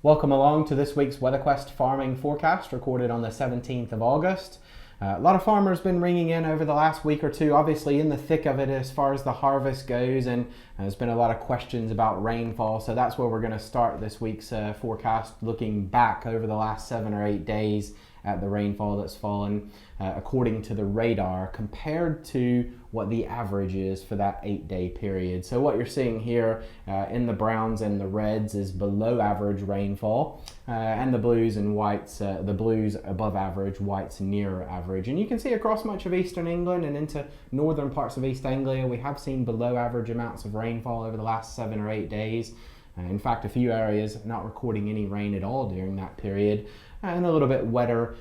Welcome along to this week's Weatherquest farming forecast recorded on the 17th of August. A lot of farmers been ringing in over the last week or two, obviously in the thick of it as far as the harvest goes, and there's been a lot of questions about rainfall, so that's where we're going to start this week's forecast, looking back over the last 7 or 8 days at the rainfall that's fallen according to the radar compared to what the average is for that 8-day period. So what you're seeing here in the browns and the reds is below average rainfall, and the blues and whites, the blues above average, whites near average. And you can see across much of eastern England and into northern parts of East Anglia, we have seen below average amounts of rainfall over the last 7 or 8 days. In fact, a few areas not recording any rain at all during that period, and a little bit wetter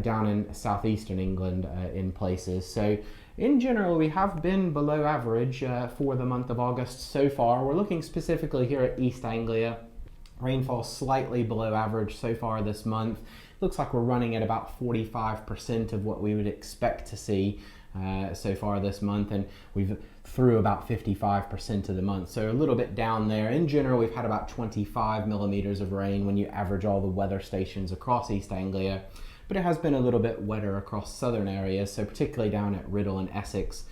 down in southeastern England in places. So in general, we have been below average for the month of August so far. We're looking specifically here at East Anglia. Rainfall slightly below average so far this month. Looks like we're running at about 45% of what we would expect to see so far this month, and we've through about 55% of the month, so a little bit down there. In general, we've had about 25 millimeters of rain when you average all the weather stations across East Anglia, but it has been a little bit wetter across southern areas, so particularly down at Riddle and Essex.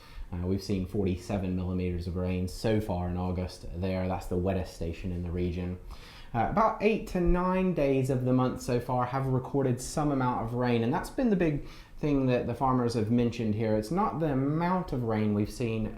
We've seen 47 millimeters of rain so far in August there. That's the wettest station in the region. About 8 to 9 days of the month so far have recorded some amount of rain, and that's been the big thing that the farmers have mentioned here. It's not the amount of rain we've seen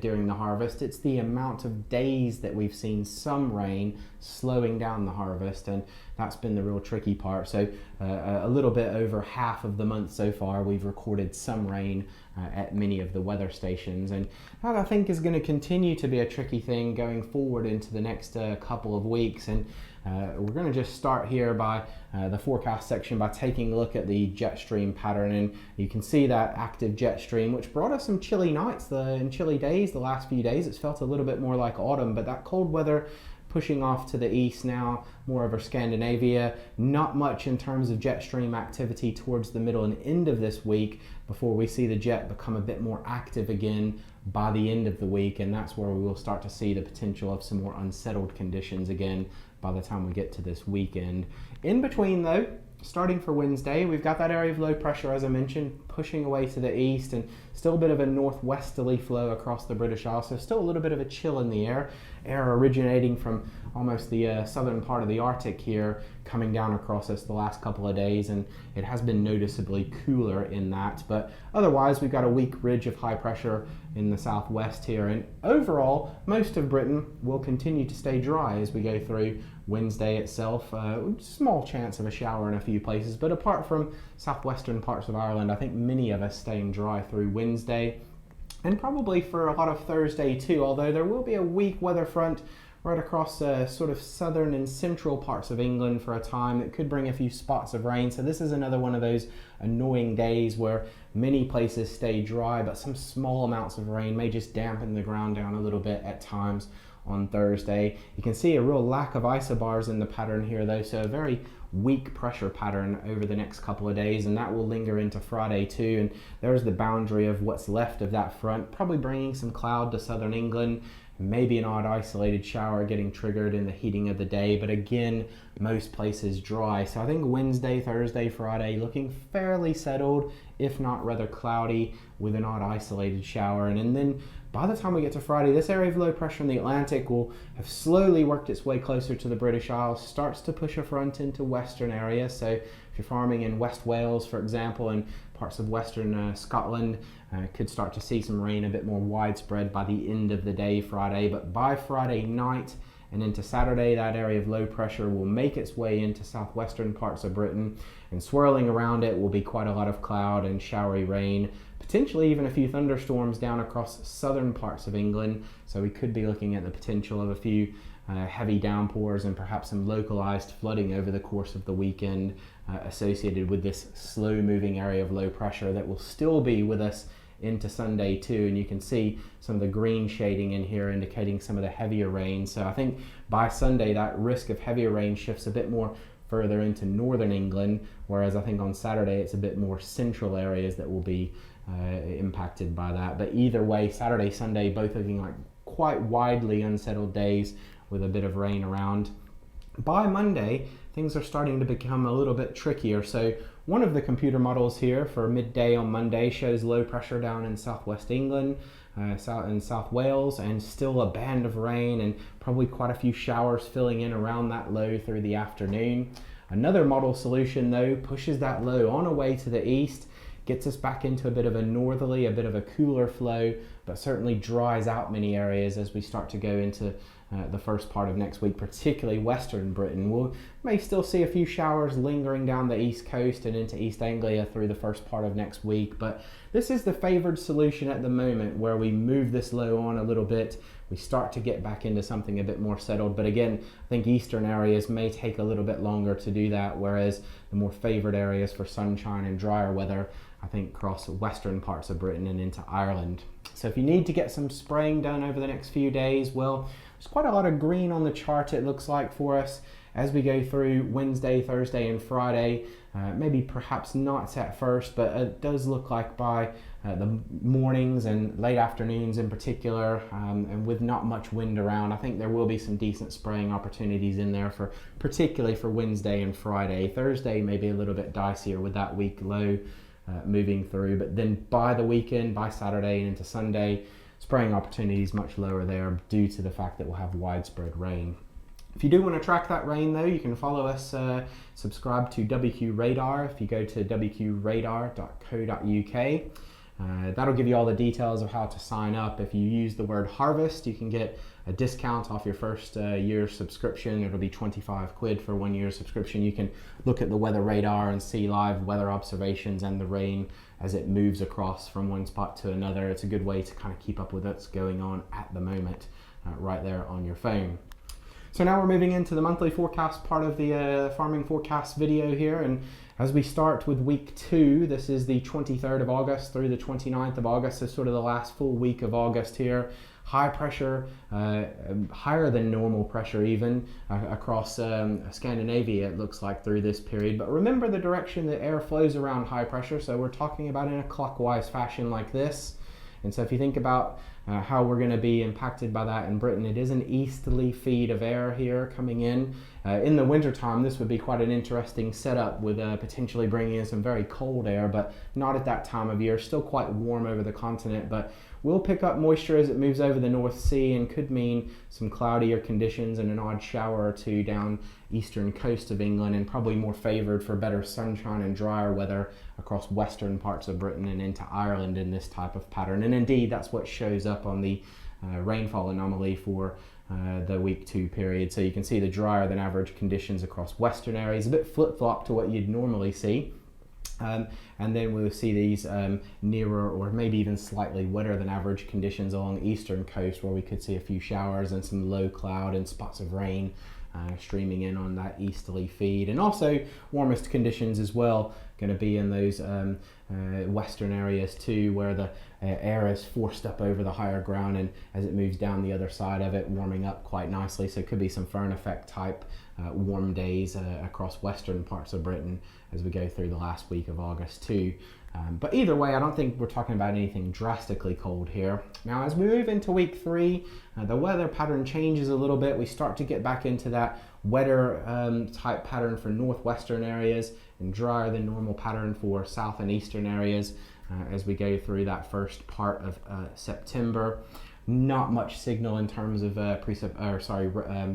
during the harvest, it's the amount of days that we've seen some rain slowing down the harvest, and that's been the real tricky part. So a little bit over half of the month so far we've recorded some rain at many of the weather stations, and that I think is going to continue to be a tricky thing going forward into the next couple of weeks. And we're going to just start here by the forecast section by taking a look at the jet stream pattern, and you can see that active jet stream which brought us some chilly nights and chilly days the last few days. It's felt a little bit more like autumn, but that cold weather pushing off to the east now, more over Scandinavia. Not much in terms of jet stream activity towards the middle and end of this week before we see the jet become a bit more active again by the end of the week, and that's where we will start to see the potential of some more unsettled conditions again by the time we get to this weekend. In between though, starting for Wednesday, we've got that area of low pressure, as I mentioned, pushing away to the east, and still a bit of a northwesterly flow across the British Isles, so still a little bit of a chill in the air originating from almost the southern part of the Arctic here, coming down across us the last couple of days, and it has been noticeably cooler in that. But otherwise, we've got a weak ridge of high pressure in the southwest here, and overall, most of Britain will continue to stay dry as we go through Wednesday itself. Small chance of a shower in a few places, but apart from southwestern parts of Ireland, I think many of us staying dry through Wednesday, and probably for a lot of Thursday too, although there will be a weak weather front right across sort of southern and central parts of England for a time that could bring a few spots of rain. So this is another one of those annoying days where many places stay dry, but some small amounts of rain may just dampen the ground down a little bit at times on Thursday. You can see a real lack of isobars in the pattern here though, so a very weak pressure pattern over the next couple of days, and that will linger into Friday too. And there's the boundary of what's left of that front, probably bringing some cloud to southern England, maybe an odd isolated shower getting triggered in the heating of the day, but again, most places dry. So I think Wednesday, Thursday, Friday looking fairly settled, if not rather cloudy with an odd isolated shower. And then by the time we get to Friday, this area of low pressure in the Atlantic will have slowly worked its way closer to the British Isles, starts to push a front into western areas. So if you're farming in West Wales, for example, and parts of western Scotland, could start to see some rain a bit more widespread by the end of the day Friday. But by Friday night and into Saturday, that area of low pressure will make its way into southwestern parts of Britain, and swirling around it will be quite a lot of cloud and showery rain, potentially even a few thunderstorms down across southern parts of England. So we could be looking at the potential of a few heavy downpours and perhaps some localized flooding over the course of the weekend associated with this slow moving area of low pressure that will still be with us into Sunday too. And you can see some of the green shading in here indicating some of the heavier rain. So I think by Sunday that risk of heavier rain shifts a bit more further into northern England, whereas I think on Saturday it's a bit more central areas that will be impacted by that. But either way, Saturday, Sunday both looking like quite widely unsettled days with a bit of rain around. By Monday, things are starting to become a little bit trickier. So one of the computer models here for midday on Monday shows low pressure down in southwest England, South Wales, and still a band of rain and probably quite a few showers filling in around that low through the afternoon. Another model solution though pushes that low on away to the east, gets us back into a bit of a northerly, a bit of a cooler flow, but certainly dries out many areas as we start to go into the first part of next week, particularly Western Britain. We may still see a few showers lingering down the east coast and into East Anglia through the first part of next week, but this is the favored solution at the moment, where we move this low on a little bit, we start to get back into something a bit more settled. But again, I think eastern areas may take a little bit longer to do that, whereas the more favored areas for sunshine and drier weather, I think, cross western parts of Britain and into Ireland. So if you need to get some spraying done over the next few days, well, there's quite a lot of green on the chart, it looks like, for us as we go through Wednesday, Thursday and Friday. Maybe perhaps not at first, but it does look like by the mornings and late afternoons in particular, and with not much wind around, I think there will be some decent spraying opportunities in there, for particularly for Wednesday and Friday. Thursday may be a little bit dicier with that week low moving through, but then by the weekend, by Saturday and into Sunday, spraying opportunities much lower there due to the fact that we'll have widespread rain. If you do want to track that rain though, you can follow us, subscribe to WQ Radar if you go to wqradar.co.uk. That'll give you all the details of how to sign up. If you use the word harvest, you can get a discount off your first year's subscription. It'll be 25 quid for 1 year subscription. You can look at the weather radar and see live weather observations and the rain as it moves across from one spot to another. It's a good way to kind of keep up with what's going on at the moment right there on your phone. So now we're moving into the monthly forecast part of the farming forecast video here, and as we start with week 2, this is the 23rd of August through the 29th of August, so sort of the last full week of August here. High pressure, higher than normal pressure even, across Scandinavia it looks like through this period. But remember the direction the air flows around high pressure, so we're talking about in a clockwise fashion like this. And so if you think about how we're going to be impacted by that in Britain, it is an easterly feed of air here coming in. In the wintertime, this would be quite an interesting setup with potentially bringing in some very cold air, but not at that time of year. Still quite warm over the continent, but will pick up moisture as it moves over the North Sea and could mean some cloudier conditions and an odd shower or two down eastern coast of England, and probably more favored for better sunshine and drier weather across western parts of Britain and into Ireland in this type of pattern. And indeed, that's what shows up on the rainfall anomaly for the week 2 period. So you can see the drier than average conditions across western areas, a bit flip-flop to what you'd normally see. And then we'll see these nearer or maybe even slightly wetter than average conditions along the eastern coast, where we could see a few showers and some low cloud and spots of rain streaming in on that easterly feed. And also warmest conditions as well going to be in those western areas too, where the air is forced up over the higher ground, and as it moves down the other side of it, warming up quite nicely. So it could be some Fern effect type warm days across western parts of Britain as we go through the last week of August too. But either way, I don't think we're talking about anything drastically cold here. Now, as we move into week 3, the weather pattern changes a little bit. We start to get back into that wetter type pattern for northwestern areas and drier than normal pattern for south and eastern areas as we go through that first part of September. Not much signal in terms of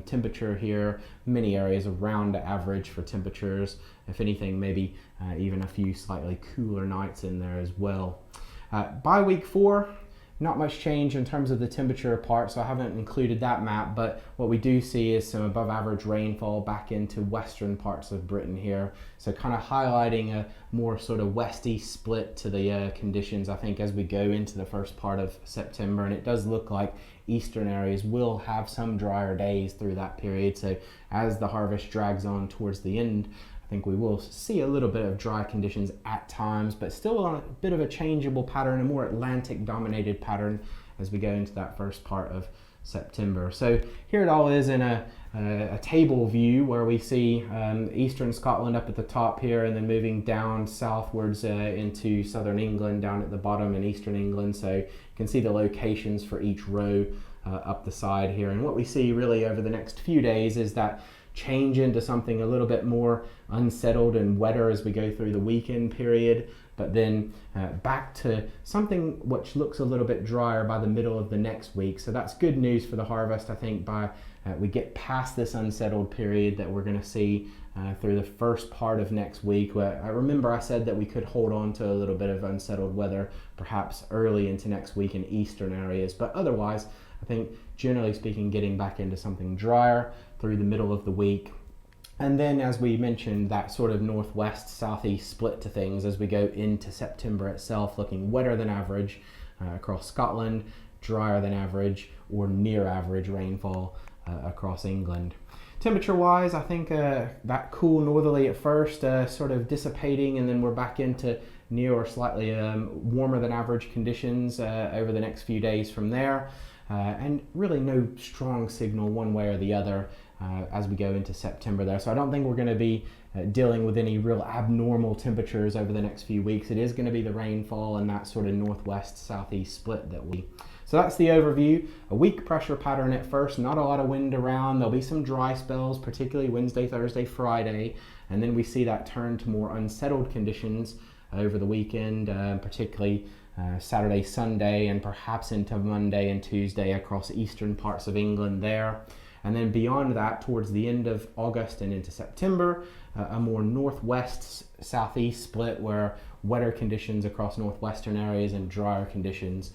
temperature here. Many areas around average for temperatures. If anything, maybe even a few slightly cooler nights in there as well. By week 4, not much change in terms of the temperature part, so I haven't included that map, but what we do see is some above average rainfall back into western parts of Britain here. So kind of highlighting a more sort of west-east split to the conditions, I think, as we go into the first part of September. And it does look like eastern areas will have some drier days through that period. So as the harvest drags on towards the end, I think we will see a little bit of dry conditions at times, but still on a bit of a changeable pattern, a more Atlantic dominated pattern as we go into that first part of September. So here it all is in a table view, where we see eastern Scotland up at the top here, and then moving down southwards into southern England down at the bottom, and eastern England. So you can see the locations for each row up the side here. And what we see really over the next few days is that change into something a little bit more unsettled and wetter as we go through the weekend period, but then back to something which looks a little bit drier by the middle of the next week. So that's good news for the harvest, I think, by we get past this unsettled period that we're going to see through the first part of next week. Where I remember I said that we could hold on to a little bit of unsettled weather perhaps early into next week in eastern areas, but otherwise I think generally speaking getting back into something drier through the middle of the week. And then, as we mentioned, that sort of northwest southeast split to things as we go into September itself, looking wetter than average across Scotland, drier than average or near average rainfall across England. Temperature wise, I think that cool northerly at first sort of dissipating, and then we're back into near or slightly warmer than average conditions over the next few days from there. And really no strong signal one way or the other as we go into September there. So I don't think we're going to be dealing with any real abnormal temperatures over the next few weeks. It is going to be the rainfall and that sort of northwest southeast split that we... So that's the overview. A weak pressure pattern at first, not a lot of wind around. There'll be some dry spells, particularly Wednesday, Thursday, Friday. And then we see that turn to more unsettled conditions over the weekend, particularly Saturday, Sunday, and perhaps into Monday and Tuesday across eastern parts of England there. And then beyond that, towards the end of August and into September, a more northwest southeast split where wetter conditions across northwestern areas and drier conditions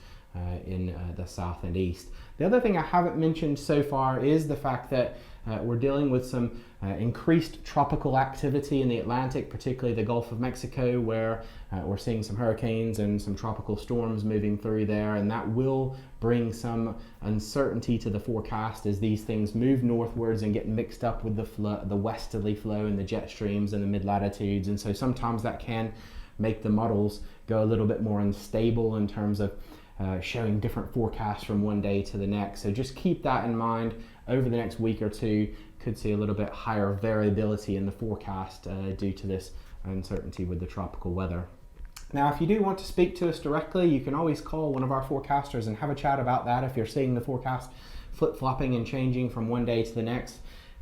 in the south and east. The other thing I haven't mentioned so far is the fact that we're dealing with some increased tropical activity in the Atlantic, particularly the Gulf of Mexico, where we're seeing some hurricanes and some tropical storms moving through there, and that will bring some uncertainty to the forecast as these things move northwards and get mixed up with the westerly flow and the jet streams and the mid-latitudes. And so sometimes that can make the models go a little bit more unstable in terms of showing different forecasts from one day to the next. So just keep that in mind. Over the next week or two, could see a little bit higher variability in the forecast due to this uncertainty with the tropical weather. Now, if you do want to speak to us directly, you can always call one of our forecasters and have a chat about that. If you're seeing the forecast flip-flopping and changing from one day to the next,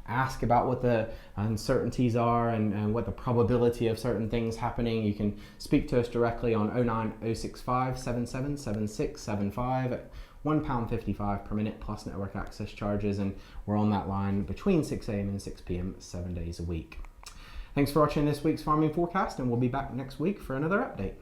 ask about what the uncertainties are and what the probability of certain things happening. You can speak to us directly on 09065 777675 at £1.55 per minute plus network access charges, and we're on that line between 6 a.m. and 6 p.m. 7 days a week. Thanks for watching this week's farming forecast, and we'll be back next week for another update.